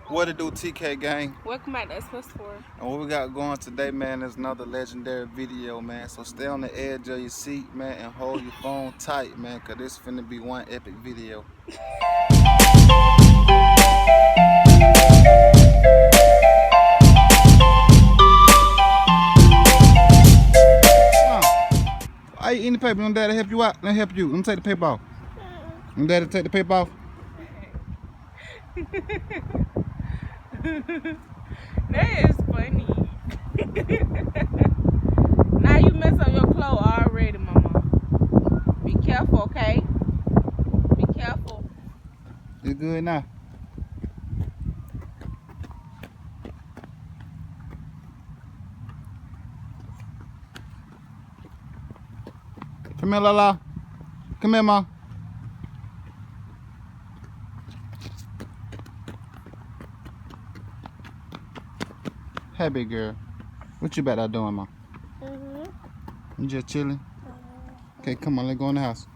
What it do, TK gang? Welcome back to UsPlusFour. And what we got going today, man, is another legendary video, man. So stay on the edge of your seat, man, and hold your phone tight, man, because this finna be one epic video. Why you eating the paper? Let daddy help you out. Let me help you. Let me take the paper off. Let daddy take the paper off. That is funny. Now you mess up your clothes already, mama. Be careful, okay? Be careful. It's good now. Come here, Lala. Come here, Ma. Hey, big girl. What you back there doing, Ma? You just chilling? Okay, come on, let's go in the house.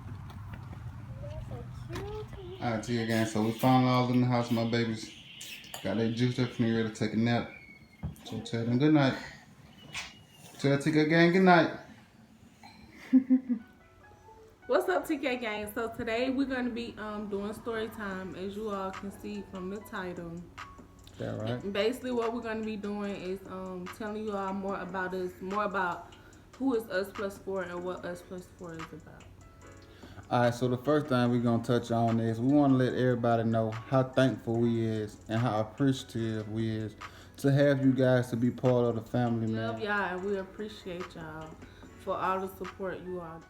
Alright, Tia gang, so we finally all in the house, my babies. Got their juice up for me, ready to take a nap. So tell them good night. Tell Tia gang good night. What's up, TK gang? So today we're gonna be doing story time, as you all can see from the title. That right? Basically, what we're gonna be doing is telling you all more about us, more about who is UsPlusFour and what UsPlusFour is about. Alright, so the first thing we're gonna touch on is we wanna let everybody know how thankful we is and how appreciative we is to have you guys to be part of the family, man. Love y'all and we appreciate y'all for all the support you all do.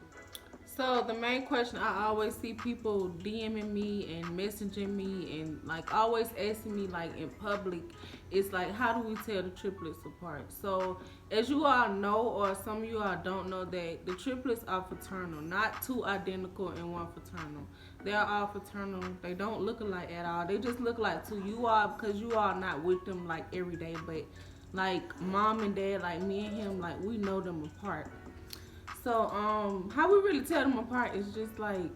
So the main question I always see people DMing me and messaging me and like always asking me like in public is like, how do we tell the triplets apart? So as you all know, or some of you all don't know, that the triplets are fraternal, not two identical and one fraternal. They are all fraternal. They don't look alike at all. They just look like two. You all, because you are not with them like every day, but like mom and dad, like me and him, like we know them apart. So, how we really tell them apart is just like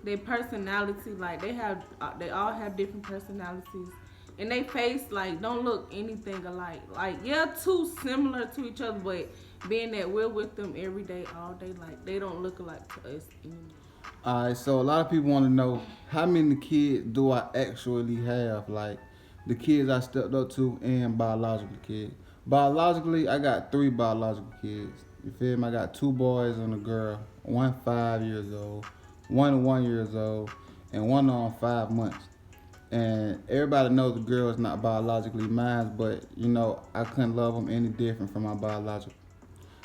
their personality. Like they all have different personalities, and they face like don't look anything alike. Like yeah, too similar to each other, but being that we're with them every day, all day, like they don't look alike to us anymore. Alright, so a lot of people want to know how many kids do I actually have? Like the kids I stepped up to and biological kids. Biologically, I got 3 biological kids. You feel me? I got 2 boys and a girl. One 5 years old, one 1 years old, and one on 5 months. And everybody knows the girl is not biologically mine, but you know I couldn't love them any different from my biological.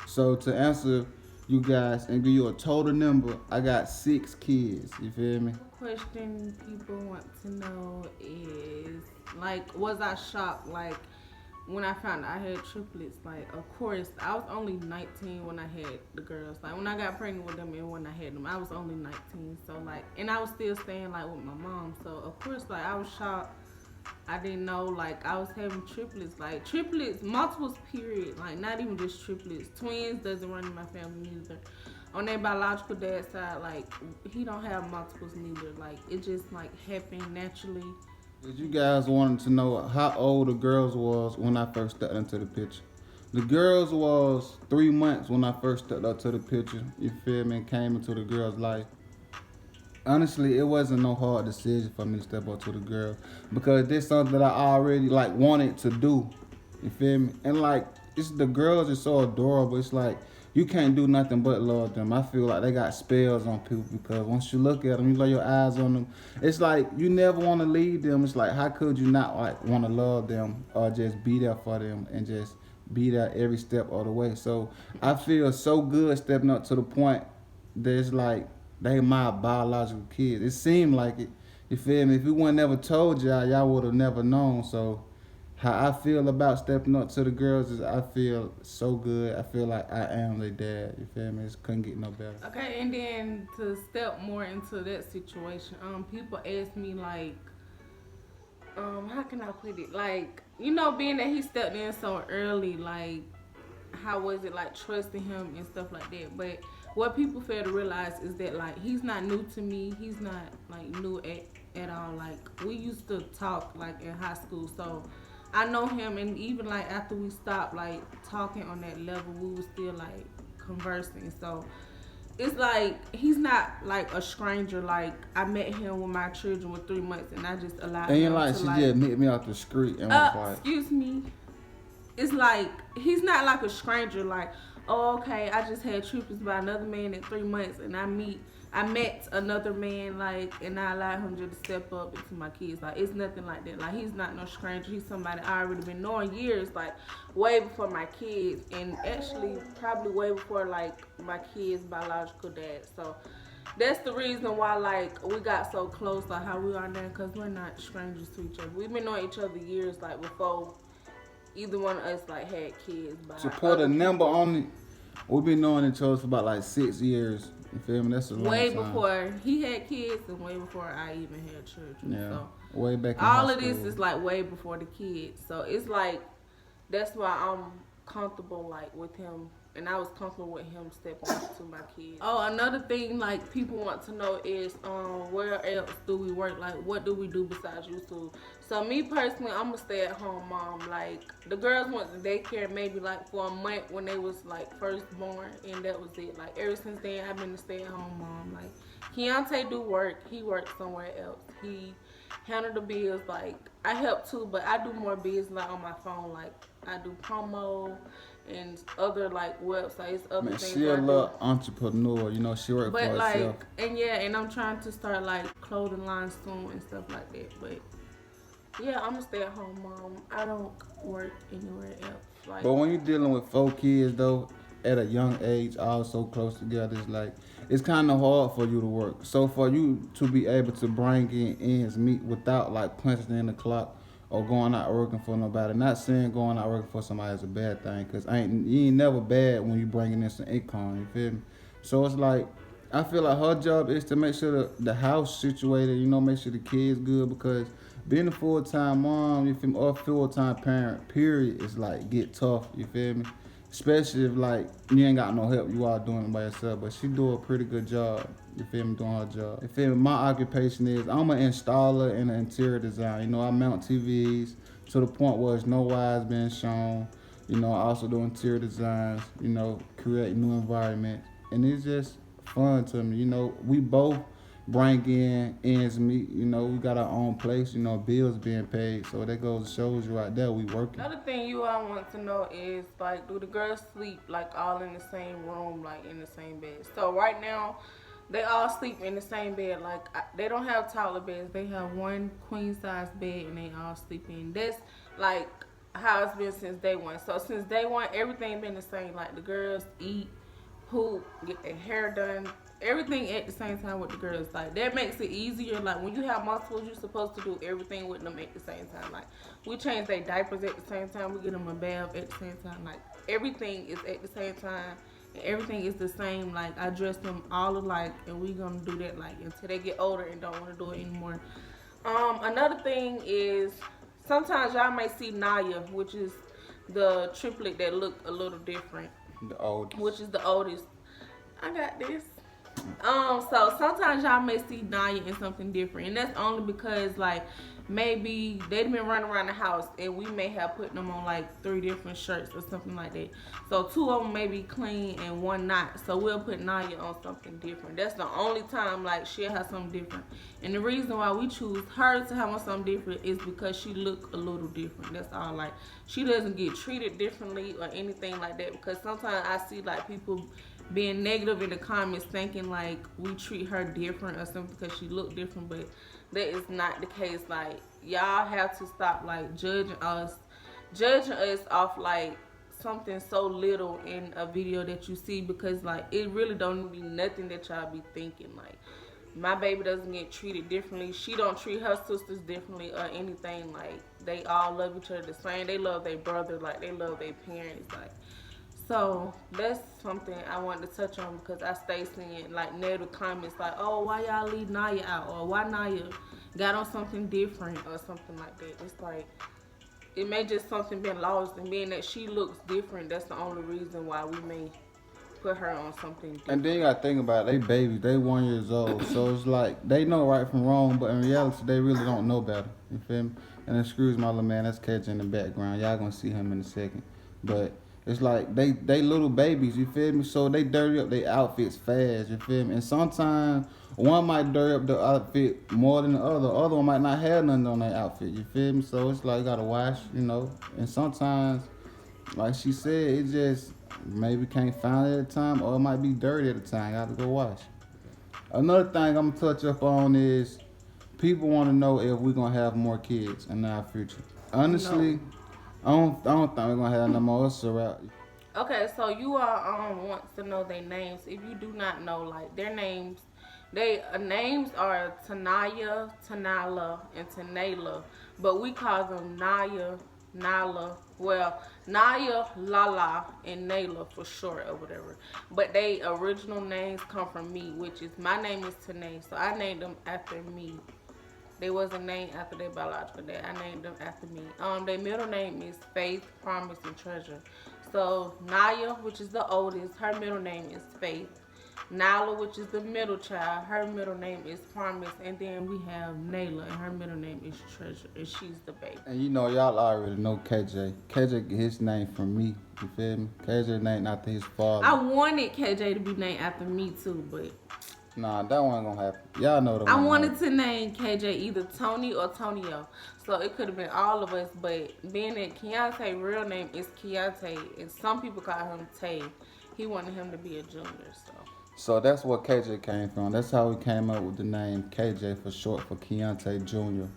So to answer you guys and give you a total number, I got 6 kids. You feel me? Question people want to know is like, was I shocked? Like when I found out I had triplets, like of course I was only 19 when I had the girls. Like when I got pregnant with them and when I had them, I was only 19. So like, and I was still staying like with my mom. So of course, like I was shocked. I didn't know like I was having triplets. Like triplets, multiples, period. Like not even just triplets. Twins doesn't run in my family neither. On their biological dad side, like he don't have multiples neither. Like it just like happened naturally. Did you guys wanted to know how old the girls was when I first stepped into the picture? The girls was 3 months when I first stepped up to the picture. You feel me? And came into the girl's life. Honestly, it wasn't no hard decision for me to step up to the girl because this something that I already like wanted to do. You feel me? And like it's the girls are so adorable. It's like you can't do nothing but love them. I feel like they got spells on people because once you look at them, you lay your eyes on them. It's like you never want to leave them. It's like how could you not like want to love them or just be there for them and just be there every step of the way. So I feel so good stepping up to the point that it's like they my biological kids. It seemed like it. You feel me? If we would never told y'all, y'all would have never known. So how I feel about stepping up to the girls is I feel so good. I feel like I am their dad. You feel me? It couldn't get no better. Okay, and then to step more into that situation, people ask me like, how can I put it? Like, you know, being that he stepped in so early, like, how was it like trusting him and stuff like that? But what people fail to realize is that like he's not new to me. He's not like new at all. Like we used to talk like in high school, so I know him, and even like after we stopped like talking on that level, we were still like conversing. So it's like he's not like a stranger. Like I met him when my children were 3 months, and I just allowed And him like to she like. just met me off the street and was like, Excuse me. It's like he's not like a stranger. Like, oh, okay, I just had trippers by another man in 3 months, and I met another man, like, and I allowed him just to step up into my kids. Like, it's nothing like that. Like, he's not no stranger. He's somebody I already been knowing years, like, way before my kids, and actually probably way before like my kids' biological dad. So that's the reason why like we got so close, like how we are now, because we're not strangers to each other. We've been knowing each other years, like before either one of us like had kids. to put a number on it, we've been knowing each other for about like 6 years. You feel me? That's a long way time. before he had kids and way before I even had children. Yeah. So Way back in all high of this school. is like way before the kids. So it's like that's why I'm comfortable like with him, and I was comfortable with him stepping up to my kids. Oh, another thing like people want to know is where else do we work? Like what do we do besides YouTube? So me personally, I'm a stay-at-home mom. Like the girls went to daycare maybe like for a month when they was like first born, and that was it. Like ever since then, I've been a stay-at-home mom. Like Keyontay do work. He works somewhere else. He handle the bills. Like I help too, but I do more business like on my phone. Like I do promo and other like websites, other Man, things. she a I do. little entrepreneur, you know, she work for But like, herself. and yeah, and I'm trying to start like clothing lines soon and stuff like that. But yeah, I'm a stay-at-home mom. I don't work anywhere else. Like, But when you're dealing with 4 kids though, at a young age, all so close together, it's like it's kind of hard for you to work. So for you to be able to bring in ends meet without like punching in the clock or going out working for nobody. Not saying going out working for somebody is a bad thing, cause you ain't never bad when you bringing in some income. You feel me? So it's like I feel like her job is to make sure the house situated. You know, make sure the kids good because being a full-time mom, you feel me, or full-time parent, period, is like get tough. You feel me? Especially if like you ain't got no help, you are doing it by yourself. But she do a pretty good job. You feel me? Doing her job. You feel me? My occupation is I'm an installer and an interior designer. You know, I mount TVs to the point where it's no wires being shown. You know, I also do interior designs. You know, create new environments, and it's just fun to me. You know, we both bring in ends meet. You know, we got our own place. You know, bills being paid. So that goes shows you right there we working. another thing you all want to know is like, do the girls sleep like all in the same room, like in the same bed? So right now, they all sleep in the same bed. Like they don't have toddler beds. They have one queen size bed, and they all sleep in. That's like how it's been since day one. So since day one, everything been the same. Like the girls eat, poop, get their hair done, everything at the same time with the girls. Like that makes it easier. Like when you have multiples, you're supposed to do everything with them at the same time. Like we change their diapers at the same time. We get them a bath at the same time. Like everything is at the same time. And everything is the same. Like I dress them all alike, and we gonna do that like until they get older and don't want to do it anymore. Another thing is sometimes y'all may see Naya, which is the triplet that look a little different, The oldest. which is the oldest. I got this. So sometimes y'all may see Naya in something different, and that's only because like maybe they've been running around the house, and we may have put them on like 3 different shirts or something like that. So 2 of them may be clean and 1 not. So we'll put Naya on something different. That's the only time like she'll have something different. And the reason why we choose her to have on something different is because she look a little different. That's all. Like she doesn't get treated differently or anything like that. Because sometimes I see like people being negative in the comments thinking like we treat her different or something because she look different, but that is not the case. Like y'all have to stop like judging us off like something so little in a video that you see, because like it really don't be nothing that y'all be thinking. Like my baby doesn't get treated differently. She don't treat her sisters differently or anything. Like they all love each other the same. They love their brother like they love their parents. Like so that's something I wanted to touch on, because I stay seeing like negative comments like, oh, why y'all leave Naya out, or why Naya got on something different or something like that. It's like it may just something been lost, and being that she looks different, that's the only reason why we may put her on something different. And then you gotta think about it, they babies, they 1 year old. So it's like they know right from wrong, but in reality they really don't know better. You feel me? And excuse my little man, that's KJ in the background. Y'all gonna see him in a second. But it's like they little babies, you feel me? So they dirty up their outfits fast, you feel me? And sometimes one might dirty up the outfit more than the other one might not have nothing on their outfit, you feel me? So it's like you gotta wash, you know. And sometimes, like she said, it just maybe can't find it at the time, or it might be dirty at the time. Got to go wash. Another thing I'm gonna touch up on is people want to know if we're gonna have more kids in our future. Honestly, No. I don't think we're gonna have no more. It's a wrap. Okay, so you all wants to know their names. If you do not know, like their names, they names are Tanaya, Tanala, and Tanayla, but we call them Naya, Nala. Well, Naya, Lala, and Nayla for short or whatever. But they original names come from me, which is my name is Tanae, so I named them after me. They wasn't named after their biological dad. I named them after me. Their middle name is Faith, Promise, and Treasure. So Naya, which is the oldest, her middle name is Faith. Nala, which is the middle child, her middle name is Promise, and then we have Nayla, and her middle name is Treasure, and she's the baby. And you know, y'all already know KJ. KJ get his name from me. You feel me? KJ named after his father. I wanted KJ to be named after me too, but nah, that one gonna happen. Y'all know the one. I wanted to name KJ either Tony or Tonio. So it could have been all of us, but being that Keyontay's real name is Keyontay, and some people call him Tay, he wanted him to be a junior, So that's where KJ came from. That's how we came up with the name KJ, for short for Keyontay Jr. You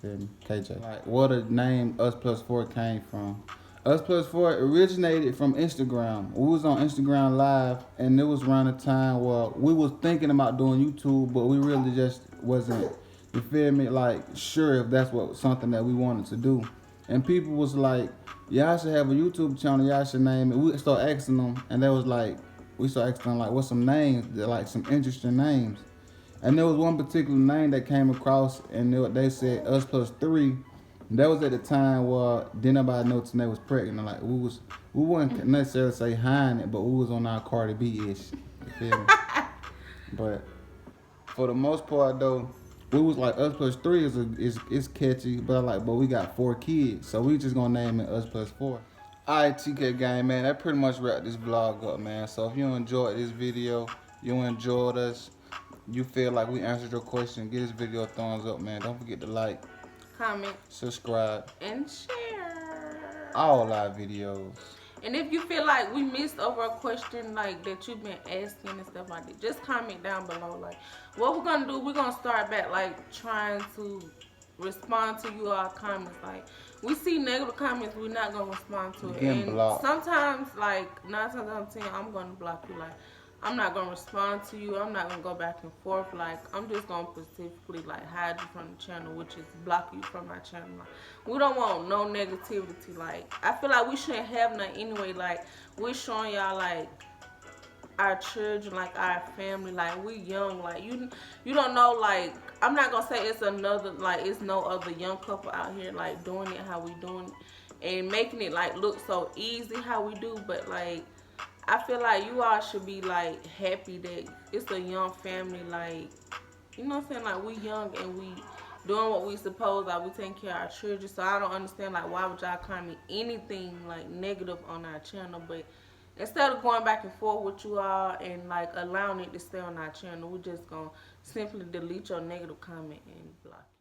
feel me? KJ. Like where the name UsPlusFour came from. UsPlusFour originated from Instagram. We was on Instagram Live, and it was around the time where we was thinking about doing YouTube, but we really just wasn't, you feel me, like sure if that's what something that we wanted to do. And people was like, y'all should have a YouTube channel, y'all should name it. We started asking them, and they was like, we started asking them like, what's some names, like some interesting names. And there was one particular name that came across, and they said Us+3. That was at the time where didn't nobody know Tanae was pregnant. Like we wouldn't necessarily say hiding it, but we was on our Cardi B-ish. You feel me? But for the most part though, we was like Us+3 is catchy, but we got 4 kids, so we just gonna name it Us+4. Alright, TK gang, man, that pretty much wrapped this vlog up, man. So if you enjoyed this video, you enjoyed us, you feel like we answered your question, give this video a thumbs up, man. Don't forget to like, comment, subscribe, and share all our videos. And if you feel like we missed over a question like that you've been asking and stuff like that, just comment down below. Like what we're gonna do, we're gonna start back like trying to respond to you all comments. Like we see negative comments, we're not gonna respond to it. And blocked. sometimes, like 9 times out of 10, I'm gonna block you. Like I'm not gonna respond to you. I'm not gonna go back and forth. Like I'm just gonna specifically like hide you from the channel, which is block you from my channel. Like, we don't want no negativity. Like I feel like we shouldn't have none anyway. Like we're showing y'all like our children, like our family, like we young, like you don't know, like I'm not gonna say it's another, like it's no other young couple out here like doing it how we doing it and making it like look so easy how we do, but like I feel like you all should be like happy that it's a young family, like you know what I'm saying, like we young and we doing what we supposed, like we taking care of our children. So I don't understand like why would y'all comment anything like negative on our channel, but instead of going back and forth with you all and like allowing it to stay on our channel, we're just gonna simply delete your negative comment and block it.